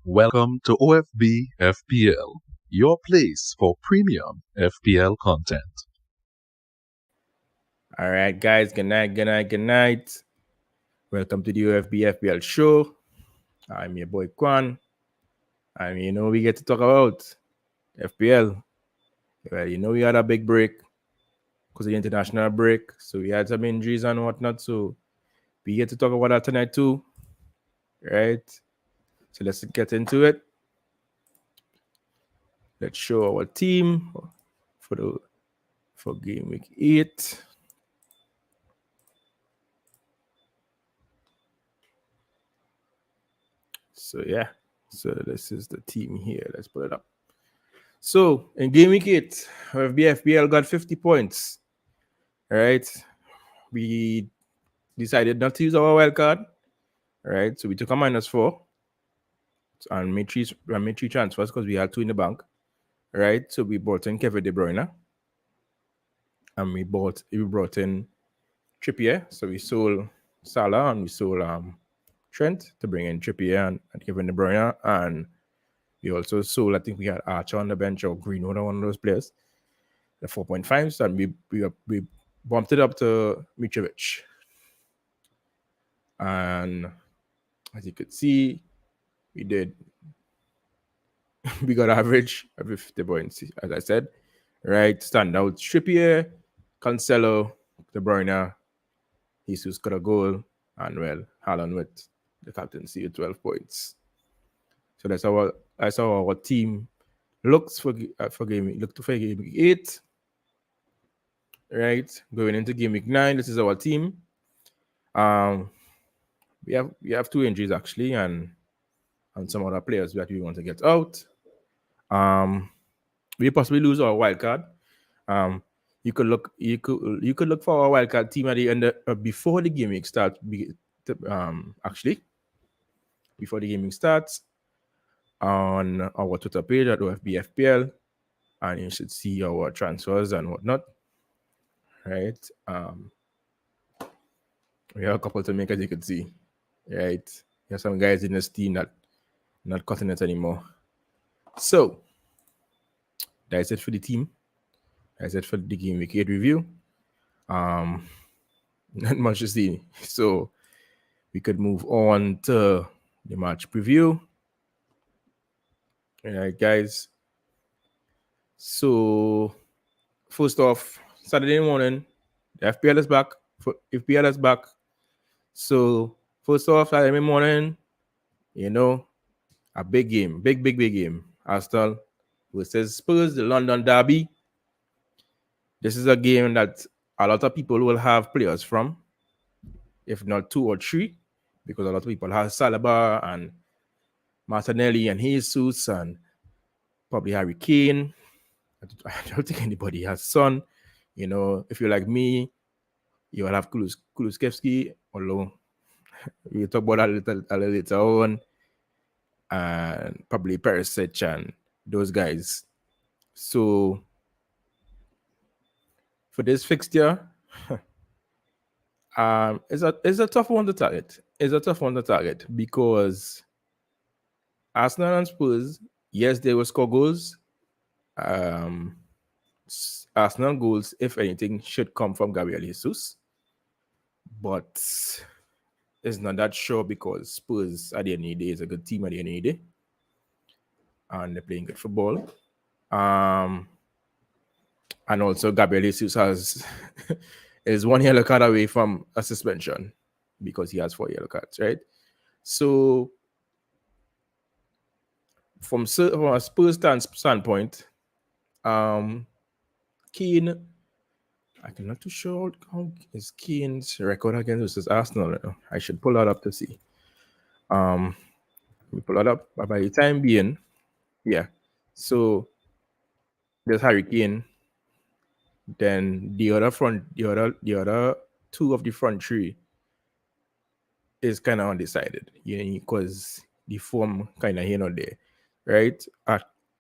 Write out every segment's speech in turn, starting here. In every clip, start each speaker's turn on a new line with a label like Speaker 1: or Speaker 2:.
Speaker 1: Welcome to OFB FPL, your place for premium FPL content.
Speaker 2: All right, guys. Good night. Welcome to the UFB FPL show. I'm your boy Kwan. And we get to talk about FPL. Well, we had a big break because of the international break. So we had some injuries and whatnot. So we get to talk about that tonight too. Right? So let's get into it. Let's show our team for Gameweek 8. So yeah. So this is the team here. Let's put it up. So in Gameweek 8, FPL got 50 points. All right. We decided not to use our wild card. All right. So we took a -4 and made three transfers because we had 2 in the bank. All right. So we brought in Kevin De Bruyne. And we brought in Trippier. So we sold Salah and we sold Trent to bring in Trippier and Kevin De Bruyne. And we also sold, I think we had Archer on the bench or Greenwood, one of those players. The 4.5s, and we bumped it up to Mitrovic. And as you could see, we got average of 50 points, as I said. Right, standout Trippier, Cancelo, De Bruyne, Jesus got a goal, and Haaland with the captaincy with 12 points. So that's how our team looks for game 8. Right, going into Gameweek 9, this is our team. We have 2 injuries actually, and some other players that we want to get out. We possibly lose our wild card. You could look for our wild card team at the end before the game week starts. Actually, before the gaming starts, on our Twitter page at OFBFPL, and you should see our transfers and whatnot. Right. We have a couple to make, as you can see. Right. There's some guys in this team that not cutting it anymore. So that's it for the team. That's it for the Gameweek 8 review. Not much to see. So we could move on to the match preview. All right, guys. So first off, Saturday morning, the FPL is back. FPL is back. So first off, Saturday morning, a big game, big game. Arsenal versus Spurs, the London Derby. This is a game that a lot of people will have players from, if not 2 or 3, because a lot of people have Saliba and Martinelli and Jesus and probably Harry Kane. I don't think anybody has Son. If you're like me, you will have Kulusevski, although we'll talk about that a little later on, and probably Perisic and those guys. So for this fixture, it's a tough one to target. It's a tough one to target because Arsenal and Spurs, yes, they will score goals. Arsenal goals, if anything, should come from Gabriel Jesus, but it's not that sure because Spurs at the end of the day is a good team at the end of the day, and they're playing good football. And also Gabriel Jesus is 1 yellow card away from a suspension because he has 4 yellow cards, right? So from a Spurs standpoint, Keane, I'm not too sure how is Keane's record against Arsenal. I should pull that up to see. We pull that up, but by the time being, yeah. So there's Harry Kane. Then the other 2 of the front 3 is kind of undecided, because the form kind of here not there, right?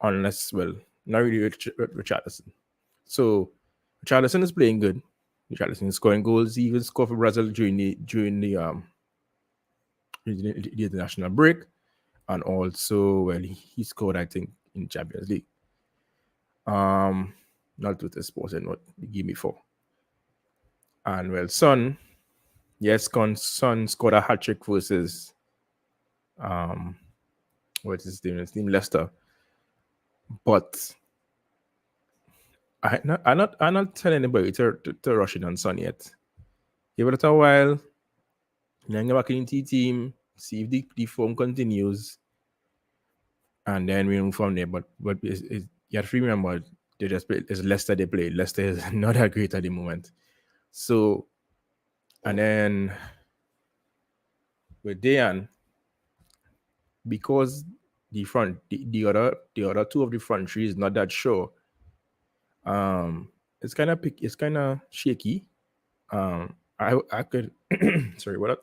Speaker 2: Unless, not really Richarlison. So Richarlison is playing good. Richarlison is scoring goals. He even scored for Brazil during the international break. and also, well, he scored, I think, in Champions League. Not with the Sporting, what the game before. And well, Son scored a hat trick versus what is his name? His name Leicester. But I'm not telling anybody to rush in on Son yet. Give it a while. Then get back into the team, see if the form continues, and then we move from there. But you have to remember they just play. It's Leicester they play. Leicester is not that great at the moment. So, and then with Dejan, because the other two of the front three is not that sure. It's kind of shaky. I could sorry, what up?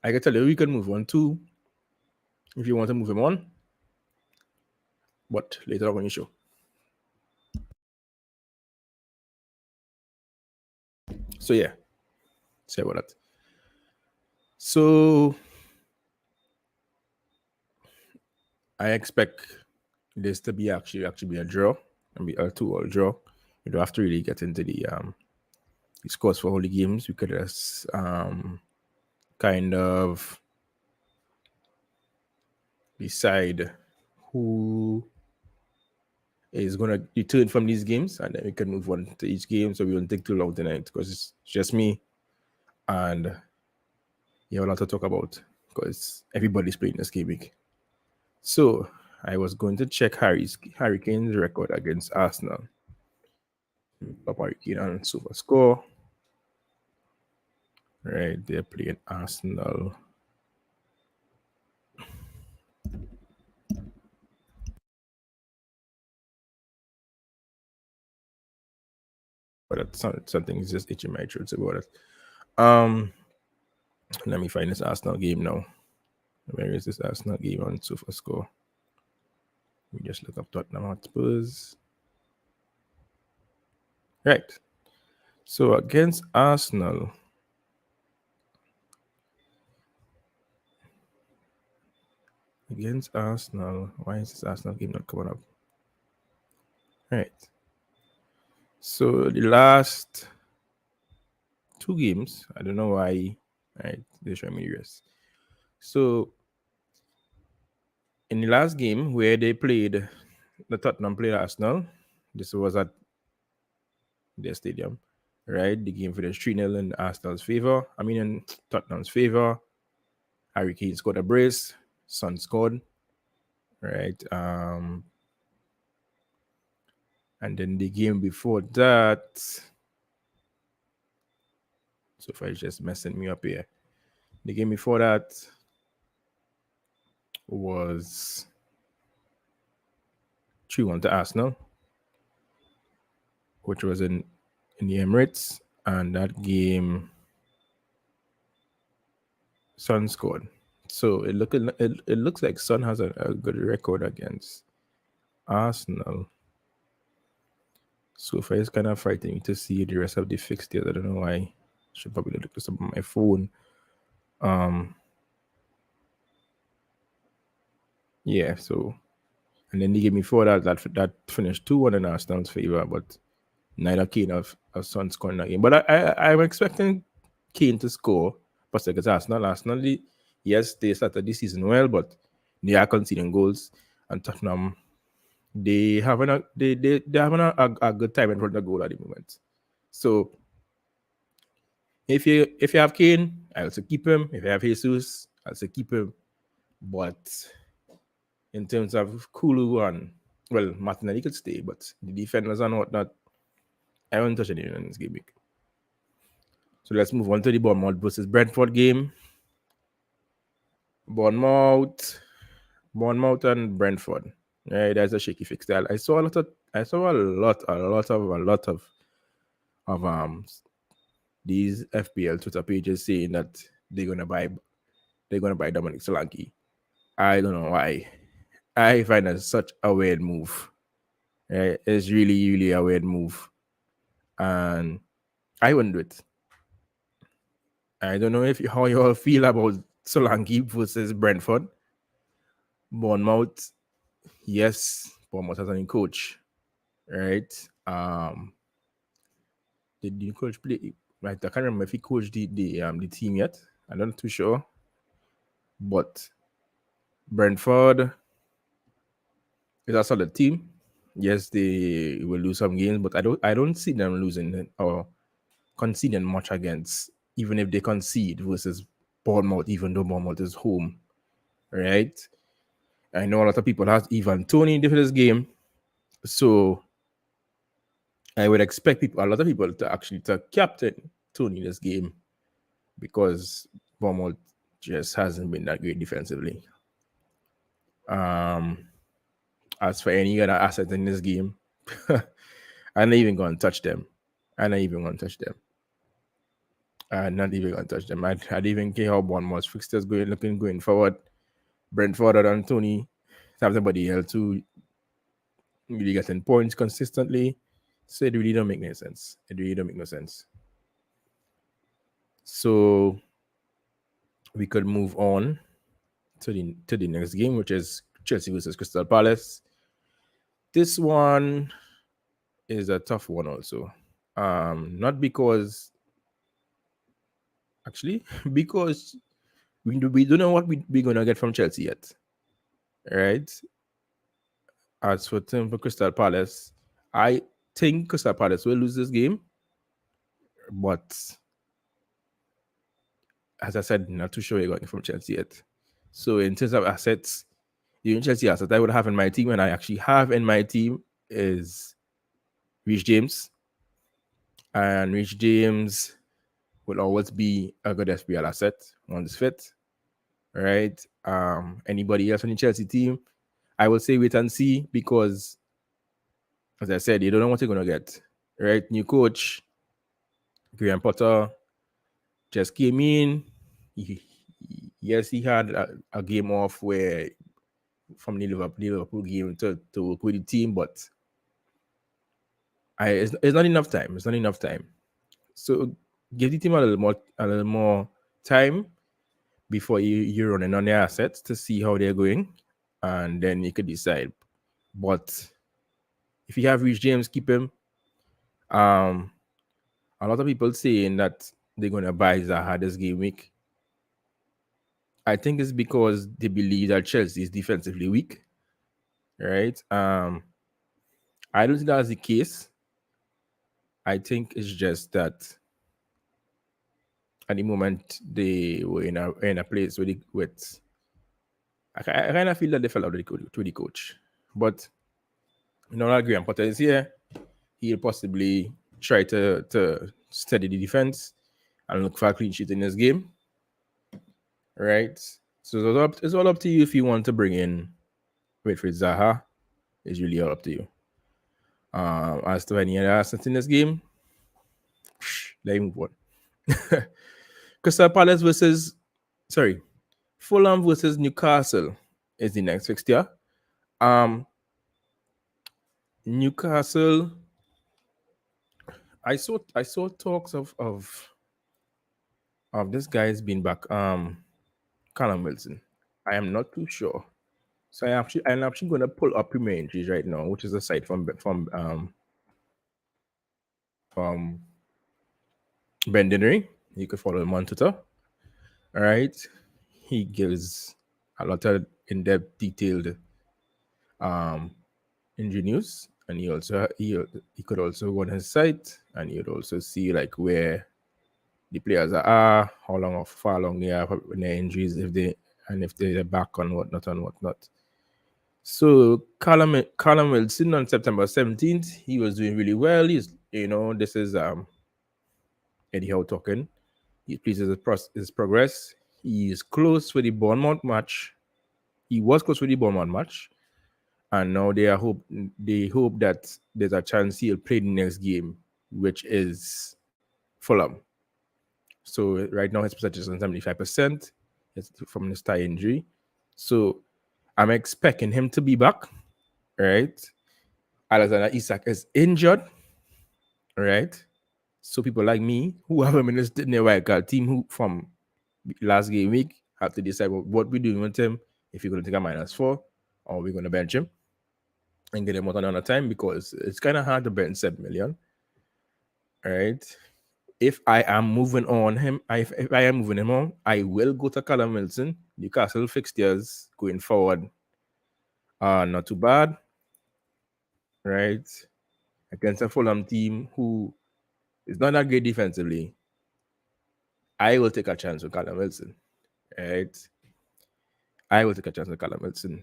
Speaker 2: I can tell you we can move on too if you want to move him on. But later on when you show. So yeah. Say about that. So I expect this to be actually be a draw and be a 2-all draw. You don't have to really get into the scores for all the games. We could just kind of decide who is going to return from these games, and then we can move on to each game, so we won't take too long tonight because it's just me and you have a lot to talk about because everybody's playing this game week. So I was going to check Harry Kane's record against Arsenal. Harry Kane on Super Score. Right, they're playing Arsenal. But that's something is just itching my throat about it. Let me find this Arsenal game now. Where is this Arsenal game on Super Score? We just look up Tottenham Hotspurs. Right. So against Arsenal, why is this Arsenal game not coming up? Right. So the last 2 games, I don't know why. Right, they show me the rest. So in the last game where they played, the Tottenham played Arsenal. This was at their stadium, right? The game finished 3-0 in Arsenal's favor. I mean, in Tottenham's favor. Harry Kane scored a brace. Son scored, right? And then the game before that, so far it's just messing me up here. The game before that was 3-1 to Arsenal, which was in the Emirates, and that game Son scored. So it looks like Son has a good record against Arsenal. So far, it's kind of frightening to see the rest of the fixtures. I don't know why. I should probably look this up on my phone. Yeah. So, and then the game before that finished 2-1 in Arsenal's favor, but neither Kane or Son scoring that game. But I'm expecting Kane to score, but because Arsenal, yes, they started this season well, but they are conceding goals, and Tottenham, they having a good time in front of the goal at the moment. So if you have Kane, I also keep him. If you have Jesus, I also keep him. But in terms of Kulu and Martinelli could stay, but the defenders and whatnot, I won't touch anyone in this game week. So let's move on to the Bournemouth versus Brentford game. Bournemouth and Brentford. Right, that's a shaky fix there. I saw a lot of these FPL Twitter pages saying that they're gonna buy Dominic Solanke. I don't know why. I find that such a weird move. Right? It's really, really a weird move. And I wouldn't do it. I don't know how you all feel about Solanke versus Brentford. Bournemouth, yes, Bournemouth has a new coach, right? Did the coach play? Right, I can't remember if he coached the team yet. I'm not too sure, but Brentford is a solid team. Yes, they will lose some games, but I don't see them losing or conceding much against, even if they concede versus Bournemouth, even though Bournemouth is home, right? I know a lot of people have Ivan Tony for this game, so I would expect a lot of people to actually to captain Tony this game because Bournemouth just hasn't been that great defensively. As for any other asset in this game, I'm not even going to touch them. I'm not even going to touch them. I'm not even going to touch them. I don't even care how Bournemouth's fixtures going forward. Brentford and Tony have somebody else who really getting points consistently. So it really don't make no sense. It really don't make no sense. So we could move on to the next game, which is Chelsea versus Crystal Palace. This one is a tough one also. Not because actually, because we don't know what we're gonna get from Chelsea yet. Right? As for Crystal Palace, I think Crystal Palace will lose this game, but as I said, not too sure we're going from Chelsea yet. So in terms of assets, the Chelsea asset I would have in my team, and I actually have in my team, is Reece James. And Reece James will always be a good FPL asset once fit. Right? Anybody else on the Chelsea team, I will say wait and see because, as I said, you don't know what you're gonna get. Right? New coach, Graham Potter, just came in. Yes, he had a game off where from the Liverpool game to work with the team, but it's not enough time. It's not enough time. So give the team a little more time before you're running on their assets to see how they're going, and then you could decide. But if you have Reece James, keep him. A lot of people saying that they're gonna buy Zaha this game week. I think it's because they believe that Chelsea is defensively weak, right? I don't think that's the case. I think it's just that at the moment they were in a place with I kind of feel that they fell out with the coach. But Graham Potter is here. He'll possibly try to steady the defense and look for a clean sheet in this game. Right? So it's all up to you if you want to bring in Wilfried Zaha. It's really all up to you. As to any other assets in this game, let me move on. Crystal Palace Fulham versus Newcastle is the next fixture. Newcastle, I saw talks of this guy's been back. Callum Wilson. I am not too sure. So I'm actually going to pull up Premier Injuries right now, which is a site from Ben Dinnery. You could follow him on Twitter. All right, he gives a lot of in-depth, detailed injury news, and he could also go on his site, and you'd also see like where the players are, how far along they are in their injuries, if they're back on whatnot. So Callum Wilson on September 17th, he was doing really well. This is Eddie Howe talking. He pleases his progress. He is close with the Bournemouth match. He was close with the Bournemouth match, and now they hope that there's a chance he'll play the next game, which is Fulham. So right now his percentage is on 75%. It's from his thigh injury. So I'm expecting him to be back, right? Alexander Isak is injured, right? So people like me who have him in their wildcard team who from last game week have to decide what we're doing with him. if you're going to take a -4, or we're going to bench him and get him out another time, because it's kind of hard to bench 7 million. All right. If I am moving on him, if I am moving him on, I will go to Callum Wilson. Newcastle fixtures going forward are not too bad, right? Against a Fulham team who is not that great defensively, I will take a chance with Callum Wilson, right? I will take a chance with Callum Wilson.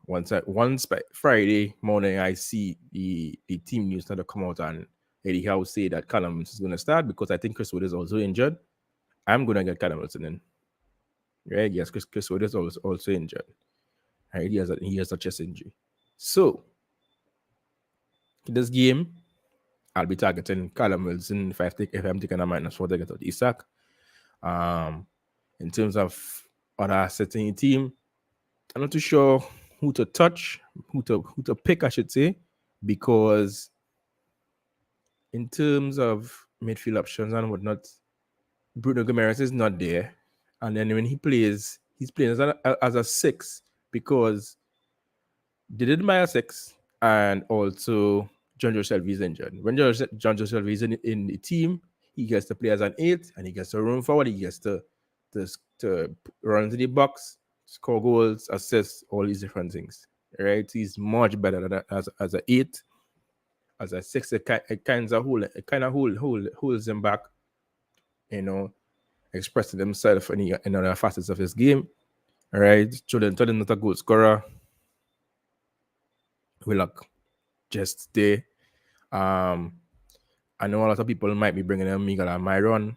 Speaker 2: Once by Friday morning, I see the team news start to come out, and Eddie Howe say that Callum Wilson is going to start, because I think Chris Wood is also injured. I'm going to get Callum Wilson in. Right? Yes, Chris Wood is also injured. Right? He has a chest injury. So this game, I'll be targeting Callum Wilson if I'm taking a -4 to get out Isak. In terms of other assets in the team, I'm not too sure who to touch, who to pick, I should say, because in terms of midfield options and whatnot, Bruno Guimaraes is not there, and then when he plays, he's playing as a 6, because they did buy a 6, and also John Joe Shelby is injured. When John Joe Shelby is in the team, he gets to play as an 8, and he gets to run forward. He gets to run into the box, score goals, assist, all these different things. Right? He's much better as an 8. As a 6, it kind of holds him back, expressing himself in other facets of his game. All right, Jordan not a goal scorer. Willock just there. I know a lot of people might be bringing in Miguel Almiron.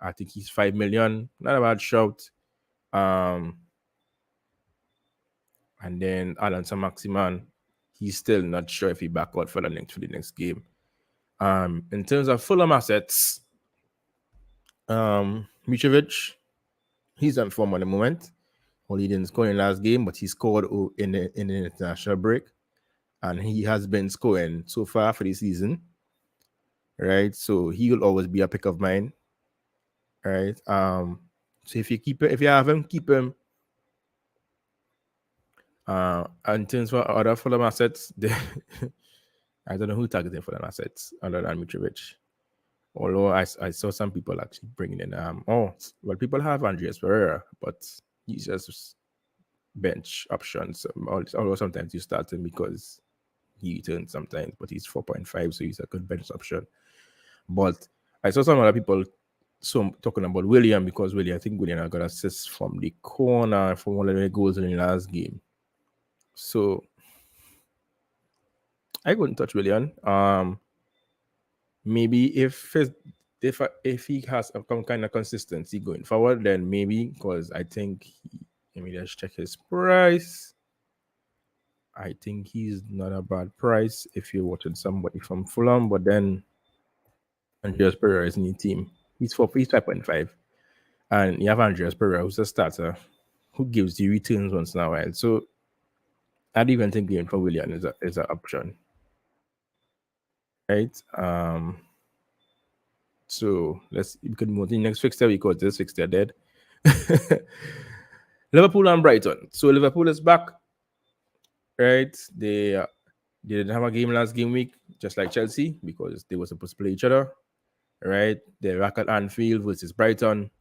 Speaker 2: I think he's 5 million. Not a bad shout. And then Alan Saint-Maximin, he's still not sure if he back out for the next game. In terms of Fulham assets, Mitrovic, he's on form at the moment. Well, he didn't score in the last game, but he scored in the international break, and he has been scoring so far for the season. Right, so he will always be a pick of mine. Right, so if you have him, keep him. In terms of other Fulham assets, I don't know who targeting Fulham assets other than Mitrovic. Although I saw some people actually bringing in people have Andreas Pereira, but he's just bench options. Although sometimes you start him because he returns sometimes, but he's 4.5, so he's a good bench option. But I saw some other people talking about William, because I think William got assist from the corner from one of the goals in the last game. So I wouldn't touch William. Maybe if he has some kind of consistency going forward, then maybe, because I think let me just check his price. I think he's not a bad price if you're watching somebody from Fulham, but then Andreas Pereira is in the team. He's 5.5. And you have Andreas Pereira, who's a starter, who gives you returns once in a while. So I don't even think going for William is an option. Right? So we could move to the next fixture, because this fixture dead. Liverpool and Brighton. So Liverpool is back. Right? They didn't have a game last game week, just like Chelsea, because they were supposed to play each other. Right? They're back at Anfield versus Brighton.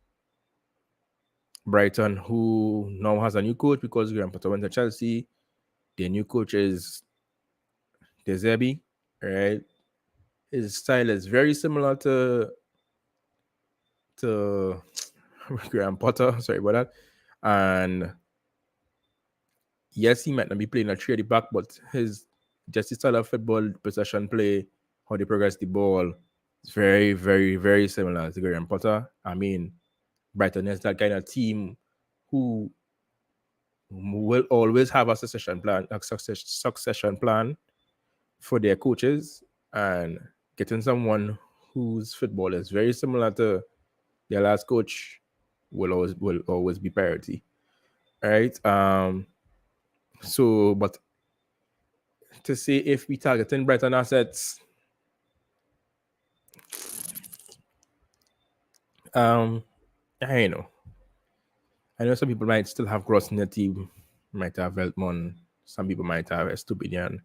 Speaker 2: Brighton, who now has a new coach because Graham Potter went to Chelsea. Their new coach is De Zerbi, right? His style is very similar to Graham Potter. Sorry about that. And yes, he might not be playing a 3 at the back, but his style of football, possession play, how they progress the ball, is very, very, very similar to Graham Potter. I mean, Brighton is that kind of team who will always have a succession plan for their coaches, and getting someone whose football is very similar to their last coach will always be priority. All right. So, but to say if we targeting Brighton assets, I know some people might still have Gross in their team, might have Veltman. Some people might have Estupiñán.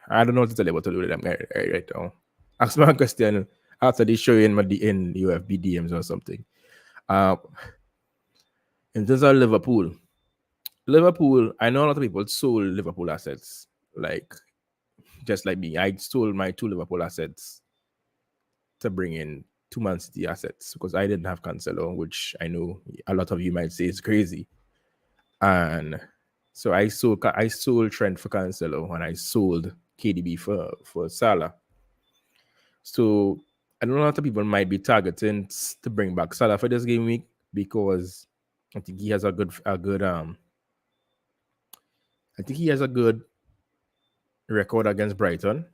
Speaker 2: I don't know what to tell you about to do with them right now. Ask me a question after they show you in UFB DMs or something. In terms of Liverpool, I know a lot of people sold Liverpool assets. Like, just like me, I sold my 2 Liverpool assets to bring in 2 Man City assets because I didn't have Cancelo, which I know a lot of you might say is crazy. And so I sold Trent for Cancelo and I sold KDB for Salah. So I know a lot of people might be targeting to bring back Salah for this game week because I think he has a good record against Brighton.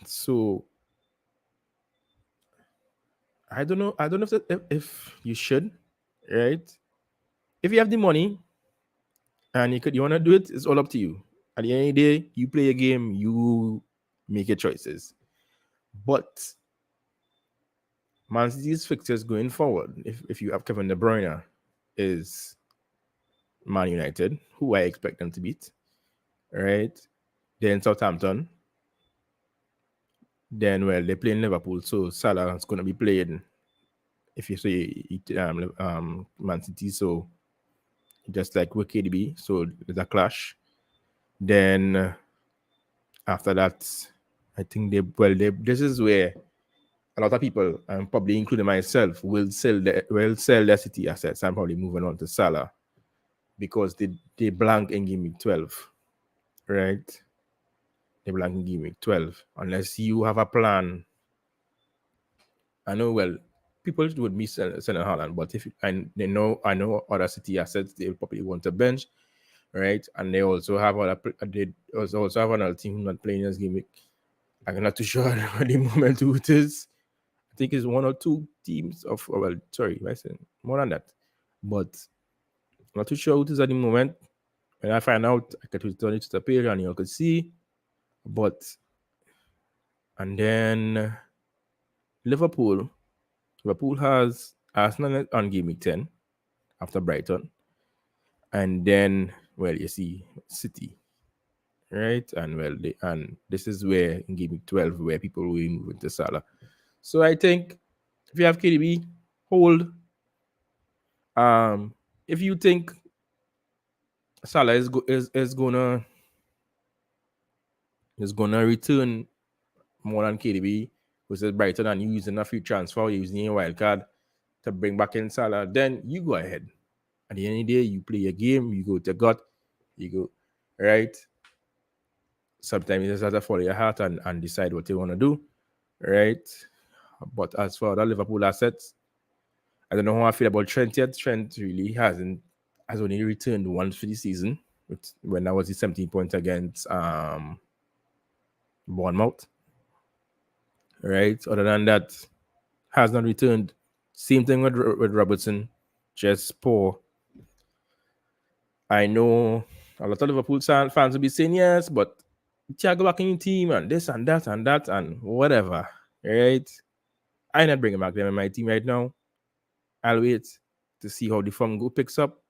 Speaker 2: So I don't know if you should, right? If you have the money and you want to do it, it's all up to you. At the end of the day, you play a game, you make your choices. But Man City's fixtures going forward, if you have Kevin De Bruyne, is Man United, who I expect them to beat, right? Then Southampton. Then, well, they play in Liverpool, so Salah is going to be playing. If you say Man City, so just like with KDB, so there's a clash. Then after that, I think this is where a lot of people, and probably including myself, will sell their City assets and probably moving on to Salah because they blank in Game Week 12, right? They blank in Game Week 12 unless you have a plan. I know, well, people would be selling Haaland, but I know other City assets they probably want to bench, right? And they also have another team who's not playing this game week. I'm not too sure at the moment who it is. I think it's 1 or 2 teams of I said more than that, but I'm not too sure who it is at the moment. When I find out, I could return it to the page and you could see. And then Liverpool has Arsenal on game week 10 after Brighton. And then, well, you see City, right? And this is where in game week 12 where people will move into Salah. So I think if you have KDB, hold. If you think Salah is gonna return more than KDB versus Brighton and using a free transfer, using a wild card to bring back in Salah, then you go ahead. At the end of the day, you play your game, you go to gut, you go, right? Sometimes you just have to follow your heart and decide what you want to do, right? But as for the Liverpool assets, I don't know how I feel about Trent yet. Trent really has only returned once for the season, when that was his 17 points against Bournemouth. Right? Other than that, has not returned. Same thing with Robertson, just poor. I know a lot of Liverpool fans will be saying yes, but Thiago back in your team and this and that and whatever, right? I'm not bringing back them in my team right now. I'll wait to see how the form picks up.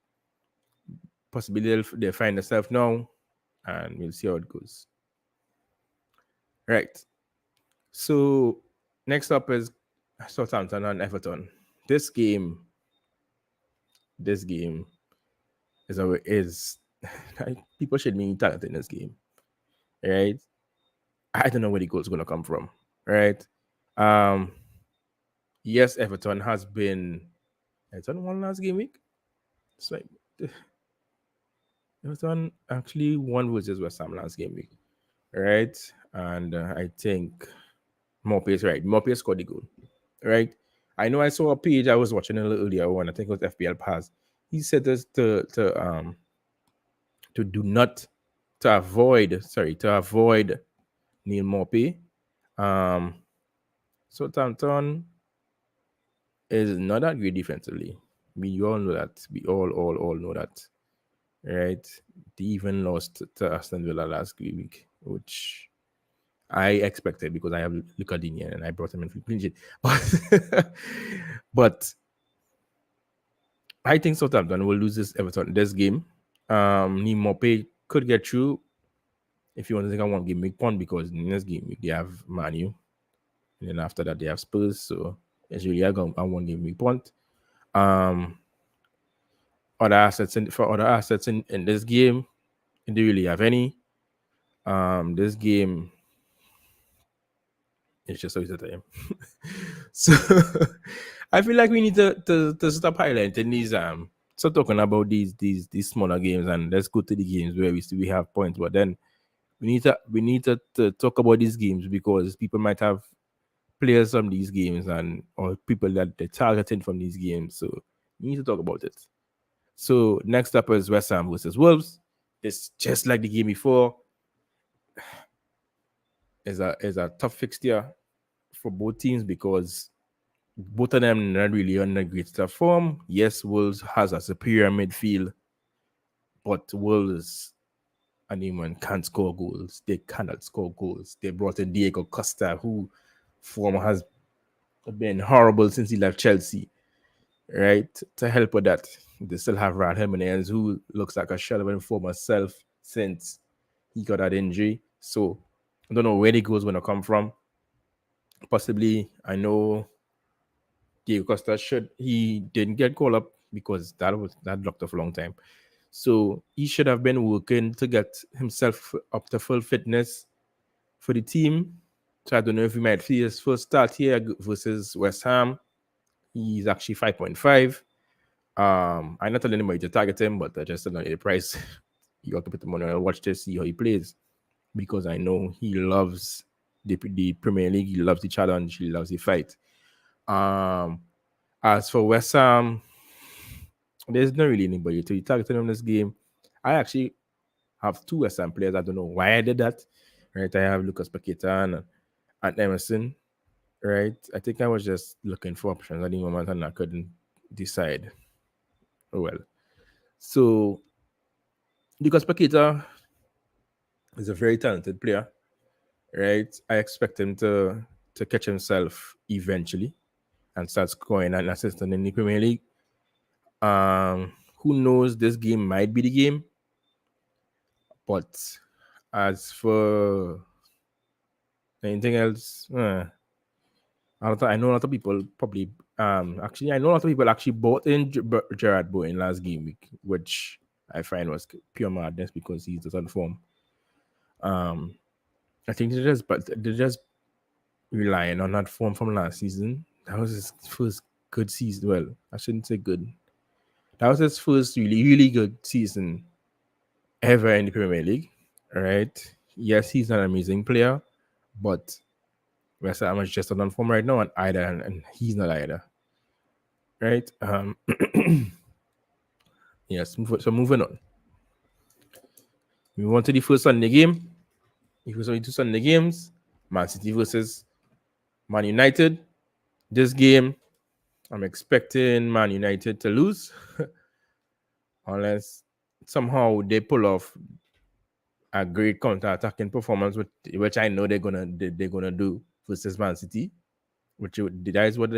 Speaker 2: Possibly they'll find themselves now, and we'll see how it goes. Right. So next up is Southampton and Everton. This game is people should be talented in this game, right? I don't know where the goal is going to come from, right? Yes, Everton has been. Everton won last game week. It's like Everton actually won versus West Ham last game week, right? And I think Morpay scored the goal, right? I know I saw a page I was watching a little earlier on. I think it was FPL Pass. He said this to avoid Neil Morpay. Southampton is not that great defensively. We all know that. We all know that, right? They even lost to Aston Villa last week, which I expected because I have Lucadinian and I brought him in for clean sheet. But I think Southampton will lose this game. Nimope could get through if you want to take a one game week point, because in this game week they have Man U, and then after that they have Spurs. So it's really a one game week point. Other assets in this game, do you really have any? This game it's just always the time. So I feel like we need to stop highlighting these stop talking about these smaller games, and let's go to the games where we have points. But then we need to talk about these games, because people might have players from these games or people that they're targeting from these games. So we need to talk about it. So next up is West Ham versus Wolves. It's just like the game before. Is a tough fixture for both teams, because both of them not really on a great stuff form. Yes, Wolves has a superior midfield, but Wolves and anyone can't score goals. They cannot score goals. They brought in Diego Costa, who form has been horrible since he left Chelsea. Right? To help with that, they still have Rad Jimenez, who looks like a shell of his former self since he got that injury. So I don't know where the goals going to come from. Possibly, I know Diego Costa he didn't get called up because that locked up for a long time. So he should have been working to get himself up to full fitness for the team. So I don't know if he might see his first start here versus West Ham. He's actually 5.5. I'm not telling anybody to target him, but I just don't know the price. You have to put the money on, watch to see how he plays, because I know he loves the Premier League. He loves the challenge. He loves the fight. As for West Ham, there's not really anybody to target on this game. I actually have two West Ham players. I don't know why I did that. Right, I have Lucas Paqueta and Emerson. Right, I think I was just looking for options at the moment and I couldn't decide. Oh well. So Lucas Paqueta is a very talented player. Right, I expect him to catch himself eventually and start scoring and assisting in the Premier League. Who knows? This game might be the game. But as for anything else, I know a lot of people probably actually I know a lot of people actually bought in Gerard Bowen last game week, which I find was pure madness because he's just on form. I think they're just relying on that form from last season. That was his first good season. Well, I shouldn't say good. That was his first really, really good season ever in the Premier League. Right? Yes, he's an amazing player, but West Ham is just on form right now, and he's not either. Right? Yes. So moving on. We move on to the first Sunday game. If we saw two Sunday games, Man City versus Man United. This game, I'm expecting Man United to lose, unless somehow they pull off a great counter-attacking performance, which I know they're gonna do versus Man City. Which that is what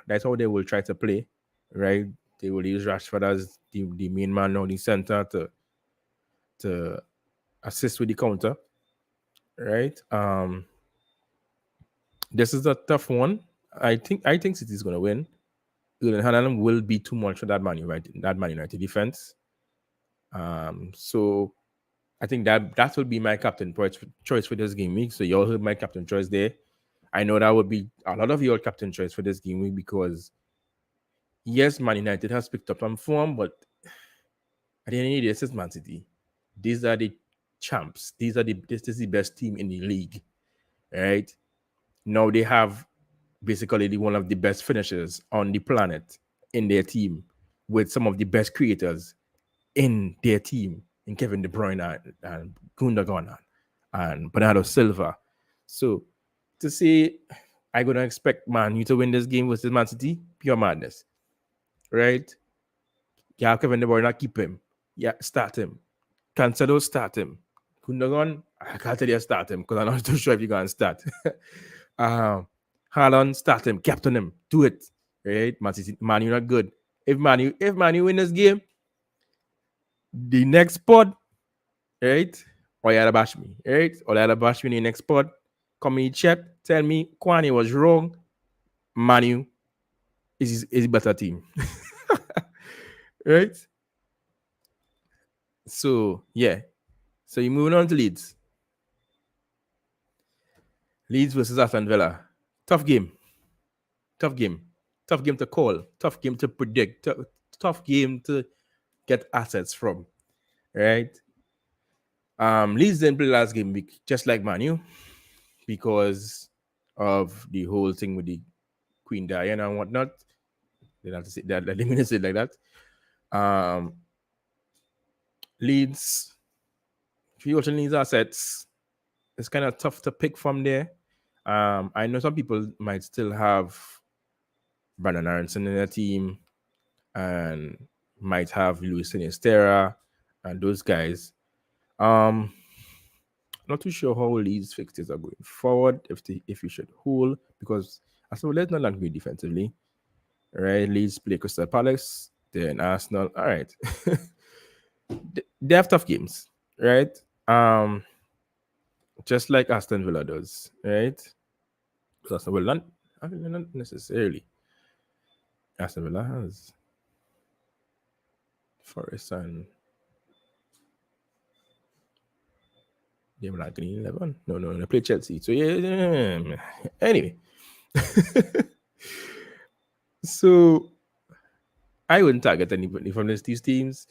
Speaker 2: that's how they will try to play, right? They will use Rashford as the main man on the center to assist with the counter, right? This is a tough one. I think City is gonna win. Erling Haaland will be too much for that Man United defense. So I think that will be my captain choice for this game week. So you all heard my captain choice there. I know that would be a lot of your captain choice for this game week, because yes, Man United has picked up some form, but at the end of the day, this is Man City. These are the champs. This is the best team in the league, right? Now they have basically one of the best finishers on the planet in their team, with some of the best creators in their team, in Kevin De Bruyne and Gundogan and Bernardo Silva. So to say I'm gonna expect Man U to win this game versus Man City, pure madness, right? Yeah, Kevin De Bruyne, keep him. Yeah, start him. Cancelo, start him. Gundogan, I can't tell you start him because I'm not too sure if you're going to start. Haaland, start him. Captain him. Do it. Right? Man, you're not good. if Manu win this game, the next pod, right? Or you bash me, right? Or you bash me in the next pod. Come in chat, tell me Kwani was wrong. Manu is a better team. Right? So yeah. So you're moving on to Leeds. Leeds versus Aston Villa. Tough game. Tough game. Tough game to call. Tough game to predict. Tough game to get assets from. Right? Leeds didn't play last game week, just like Manu, because of the whole thing with the Queen Diana and whatnot. They have to say that. Let me say it like that. Leeds, if you're watching Leeds assets, it's kind of tough to pick from there. I know some people might still have Brandon Aronson in their team and might have Luis Sinistera and those guys. Not too sure how Leeds fixtures are going forward, if you should hold, because let's not land great defensively. Right, Leeds play Crystal Palace, then Arsenal. All right. They have tough games, right? Just like Aston Villa does, right? Aston Villa, not necessarily. Aston Villa has Forest and they were like 11. No, they play Chelsea. So yeah. Anyway, so I wouldn't target anybody from these teams.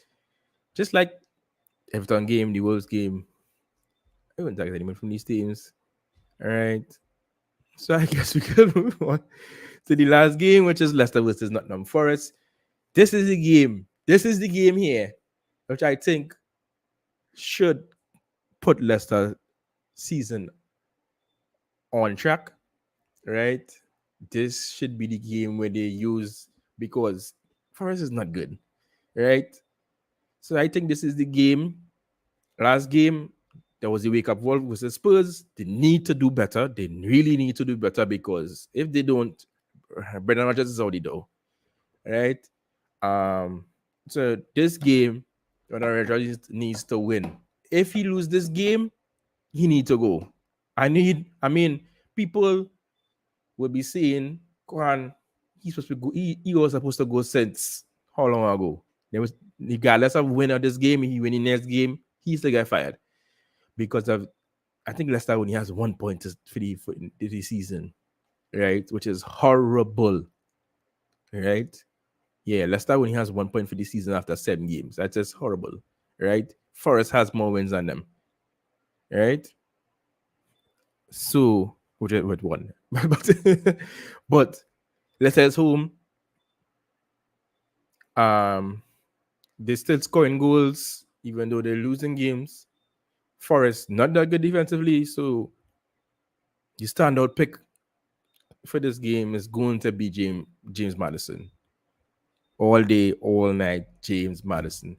Speaker 2: Just like Everton game, the Wolves game, I wouldn't target anyone from these teams. All right. So I guess we could move on to the last game, which is Leicester versus Nottingham Forest. This is the game. This is the game here, which I think should put Leicester season on track, right? This should be the game where they use, because Forest is not good, right? So I think this is the game. Last game, there was a wake-up call versus Spurs. They need to do better. They really need to do better, because if they don't, Brendan Rodgers is already door, right? So this game, Brendan Rodgers needs to win. If he lose this game, he need to go. People will be saying, Kwan, he's supposed to go. He was supposed to go since how long ago? There was, regardless of winner this game, he win the next game, he's the guy fired. Because of, I think Leicester only has 1 point for the season, right? Which is horrible, right? Yeah, Leicester only has 1 point for the season after 7 games. That's just horrible, right? Forest has more wins than them, right? So, with one, but Leicester's home. They're still scoring goals even though they're losing games. Forest not that good defensively, so the standout pick for this game is going to be James Maddison. All day, all night, James Maddison.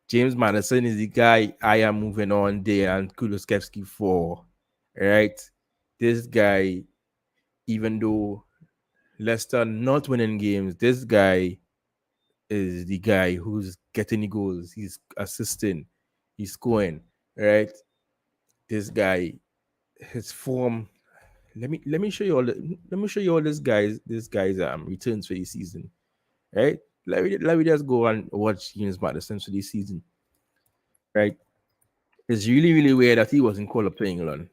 Speaker 2: James Maddison is the guy I am moving on there and Kulusevski for, right? This guy, even though Leicester not winning games, this guy is the guy who's getting the goals. He's assisting, he's scoring, right? This guy, his form. Let me show you all this guys returns for the season, right? Let me just go and watch James Maddison for this season, right? It's really, really weird that he wasn't called up to England.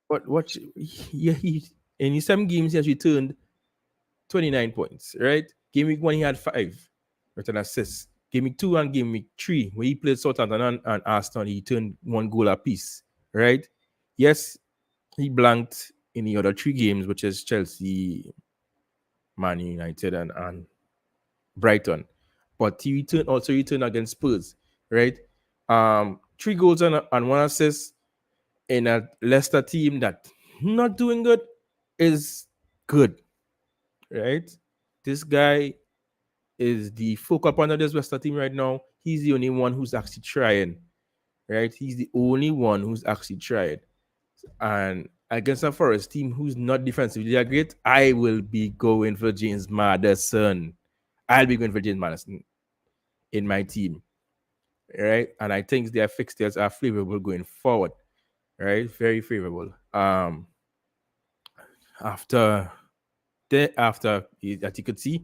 Speaker 2: But watch, yeah, he in his 7 games he has returned 29 points, right? Game week 1 he had 5 with an assist. Game week 2 and game week 3, where he played Southampton and Arsenal, he turned 1 goal apiece, right? Yes, he blanked in the other 3 games, which is Chelsea, Man United, and Brighton. But he also returned against Spurs, right? 3 goals and 1 assist in a Leicester team that not doing good is good, right? This guy is the focal point of this Leicester team right now. He's the only one who's actually trying, right? He's the only one who's actually tried. And against a Forest team who's not defensively great, I will be going for James Maddison. I'll be going for James Madison in my team, right? And I think their fixtures are favorable going forward, right? Very favorable. After that you could see,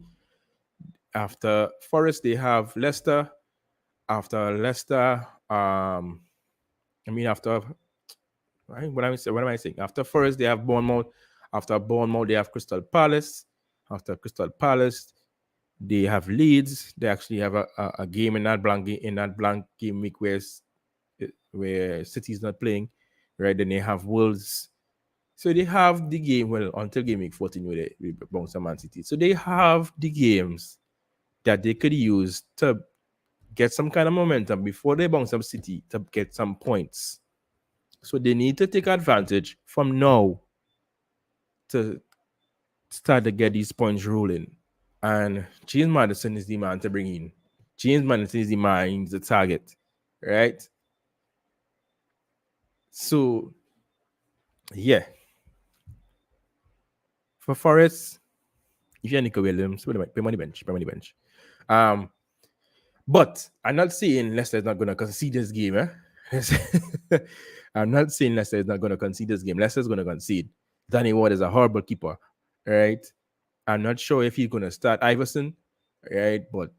Speaker 2: after Forest they have Leicester. After Leicester, after right, what am I saying? After Forest they have Bournemouth. After Bournemouth they have Crystal Palace. After Crystal Palace they have Leeds. They actually have a game in that blank game week where City's not playing, right? Then they have Wolves. So they have the game, well, until game week 14 where they bounce to Man City. So they have the games that they could use to get some kind of momentum before they bounce up City to get some points. So they need to take advantage from now to start to get these points rolling. And James Madison is the man to bring in. James Madison is the man, he's the target, right? So, yeah. For Forest, if you're Nico Williams, put him on the bench. But I'm not saying Leicester is not going to concede this game. I'm not saying Leicester is not going to concede this game. Leicester is going to concede. Danny Ward is a horrible keeper, right? I'm not sure if he's going to start Iverson, right? But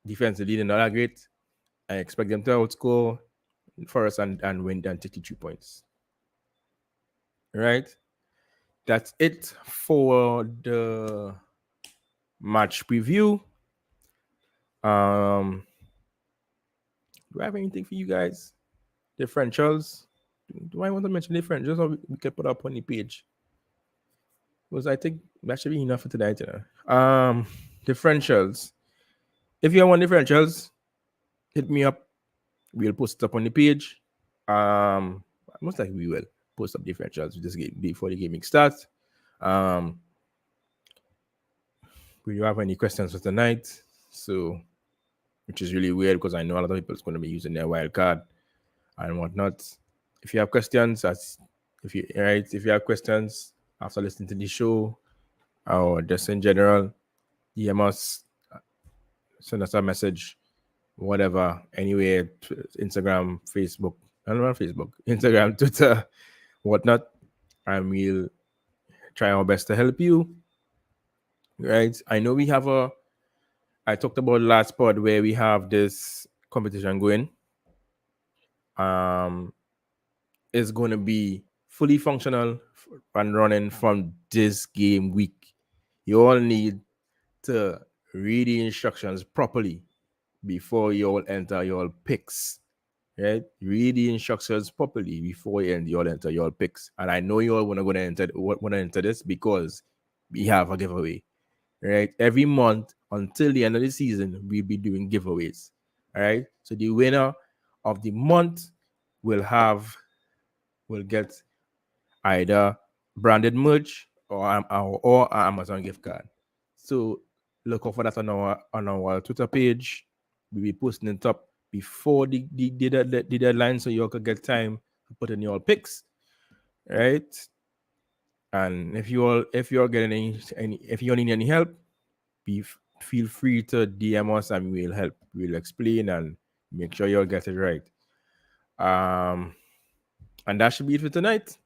Speaker 2: defensively, they're not that great. I expect them to outscore Forest and win and 32 points. Right? That's it for the match preview. Do I have anything for you guys? Differentials. Do I want to mention differentials or we can put up on the page? Because I think that should be enough for tonight. Differentials. If you want differentials, hit me up. We'll post it up on the page. Most likely we will post up differentials this game before the gaming starts. We do have any questions for tonight? So, which is really weird because I know a lot of people is going to be using their wild card and whatnot. If you have questions, if you have questions after listening to the show or just in general, DM us, send us a message, whatever. Anyway, Instagram, Facebook, Instagram, Twitter, whatnot, and we'll try our best to help you. Right? I know we have I talked about last pod where we have this competition going. It's going to be fully functional and running from this game week. You all need to read the instructions properly before you all enter your picks. Right? Read the instructions properly before you all enter your picks. And I know you all want to enter this because we have a giveaway. Right? Every month until the end of the season, we'll be doing giveaways. All right. So the winner of the month will get either branded merch or Amazon gift card. So look out for that on our Twitter page. We'll be posting it up before the deadline, so you all could get time to put in your picks, right? And if you're getting if you need any help, feel free to DM us and we'll help. We'll explain and make sure you all get it right. And that should be it for tonight.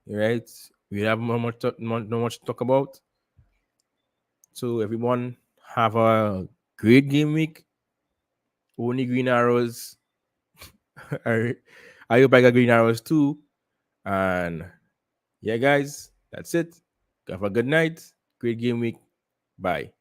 Speaker 2: Right? We have not much to talk about. So everyone have a great game week. Only green arrows. I hope I got green arrows too. And yeah, guys, that's it. Have a good night. Great game week. Bye.